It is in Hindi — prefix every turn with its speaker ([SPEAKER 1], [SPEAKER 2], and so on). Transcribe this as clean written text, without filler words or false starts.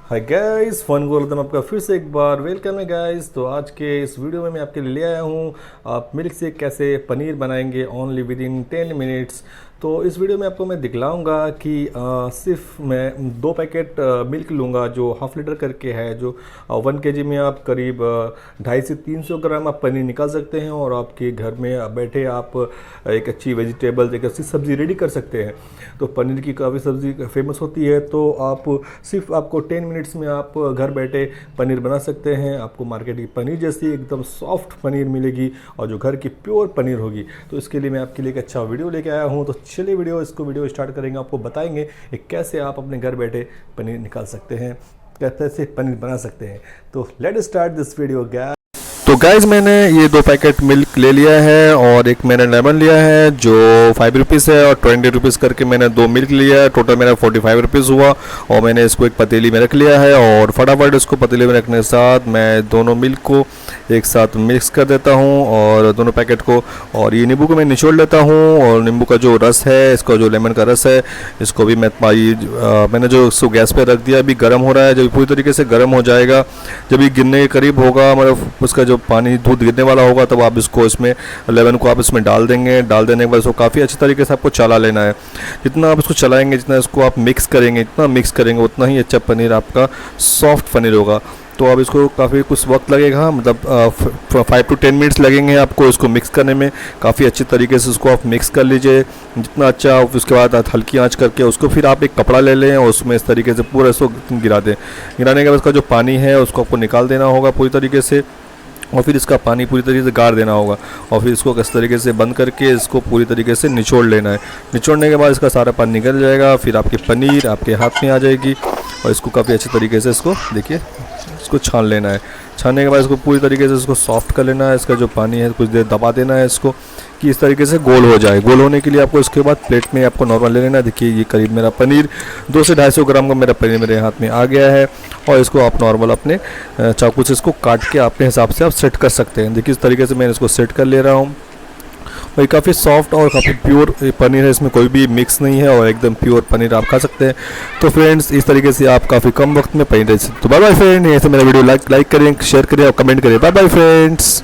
[SPEAKER 1] हाय गाइस, फ़ोन कॉल तो आपका फिर से एक बार वेलकम है गाइस। तो आज के इस वीडियो में मैं आपके लिए ले आया हूँ आप मिल्क से कैसे पनीर बनाएंगे ओनली विद इन 10 मिनट्स। तो इस वीडियो में आपको मैं दिखलाऊंगा कि सिर्फ मैं 2 पैकेट मिल्क लूँगा जो हाफ लीटर करके है, जो 1 kg में आप करीब 250 से 300 ग्राम आप पनीर निकाल सकते हैं और आपके घर में बैठे आप एक अच्छी वेजिटेबल एक अच्छी सब्ज़ी रेडी कर सकते हैं। तो पनीर की काफ़ी सब्ज़ी फेमस होती है, तो आप सिर्फ आपको 10 मिनट्स में आप घर बैठे पनीर बना सकते हैं। आपको मार्केट की पनीर जैसी एकदम सॉफ्ट पनीर मिलेगी और जो घर की प्योर पनीर होगी। तो इसके लिए मैं आपके लिए एक अच्छा वीडियो लेके आया हूँ। तो चलिए वीडियो स्टार्ट करेंगे। आपको बताएंगे कि कैसे आप अपने घर बैठे पनीर निकाल सकते हैं, कैसे पनीर बना सकते हैं। तो let start this video guys. तो गाइज मैंने ये 2 पैकेट मिल्क ले लिया है और एक मैंने लेमन लिया है जो 5 रुपीज़ है और 20 रुपीज़ करके मैंने 2 मिल्क लिया है। टोटल मेरा 45 रुपीज़ हुआ और मैंने इसको एक पतीली में रख लिया है और फटाफट इसको पतीली में रखने के साथ मैं दोनों मिल्क को एक साथ मिक्स कर देता हूँ और दोनों पैकेट को, और ये नींबू को मैं निचोड़ लेता हूँ और नींबू का जो रस है, इसका जो लेमन का रस है, इसको भी मैंने जो इसको गैस पे रख दिया, अभी गर्म हो रहा है। जब पूरी तरीके से गर्म हो जाएगा, जब ये गिरने के करीब होगा, मतलब उसका जो पानी दूध गिरने वाला होगा, तब आप इसको इसमें लेमन को आप इसमें डाल देंगे। डाल देने के बाद इसको काफ़ी अच्छी तरीके से आपको चला लेना है। जितना आप इसको चलाएंगे, जितना इसको आप मिक्स करेंगे, जितना मिक्स करेंगे उतना ही अच्छा पनीर आपका सॉफ्ट पनीर होगा। तो अब इसको काफ़ी कुछ वक्त लगेगा, मतलब 5 to 10 मिनट्स लगेंगे आपको इसको मिक्स करने में। काफ़ी अच्छी तरीके से उसको आप मिक्स कर लीजिए जितना अच्छा। उसके बाद हल्की आंच करके उसको फिर आप एक कपड़ा ले लें और उसमें इस तरीके से पूरा इसको गिरा दें। गिराने के बाद उसका जो पानी है उसको आपको निकाल देना होगा पूरी तरीके से, और फिर इसका पानी पूरी तरीके से गार देना होगा और फिर इसको किस तरीके से बंद करके इसको पूरी तरीके से निचोड़ लेना है। निचोड़ने के बाद इसका सारा पानी निकल जाएगा, फिर आपकी पनीर आपके हाथ में आ जाएगी और इसको काफ़ी अच्छी तरीके से इसको देखिए इसको छान लेना है। छानने के बाद इसको पूरी तरीके से इसको सॉफ्ट कर लेना है। इसका जो पानी है कुछ देर दबा देना है इसको कि इस तरीके से गोल हो जाए। गोल होने के लिए आपको इसके बाद प्लेट में आपको नॉर्मल ले लेना है। देखिए ये करीब मेरा पनीर 200 से 250 ग्राम का मेरा पनीर मेरे हाथ में आ गया है और इसको आप नॉर्मल अपने चाकू से इसको काट के अपने हिसाब से आप सेट कर सकते हैं। देखिए इस तरीके से मैं इसको सेट कर ले रहा हूँ। और काफ़ी सॉफ्ट और काफ़ी प्योर पनीर है, इसमें कोई भी मिक्स नहीं है और एकदम प्योर पनीर आप खा सकते हैं। तो फ्रेंड्स इस तरीके से आप काफ़ी कम वक्त में पनीर। तो बाय बाय फ्रेंड, ऐसे मेरा वीडियो लाइक करें, शेयर करें और कमेंट करें। Bye bye friends.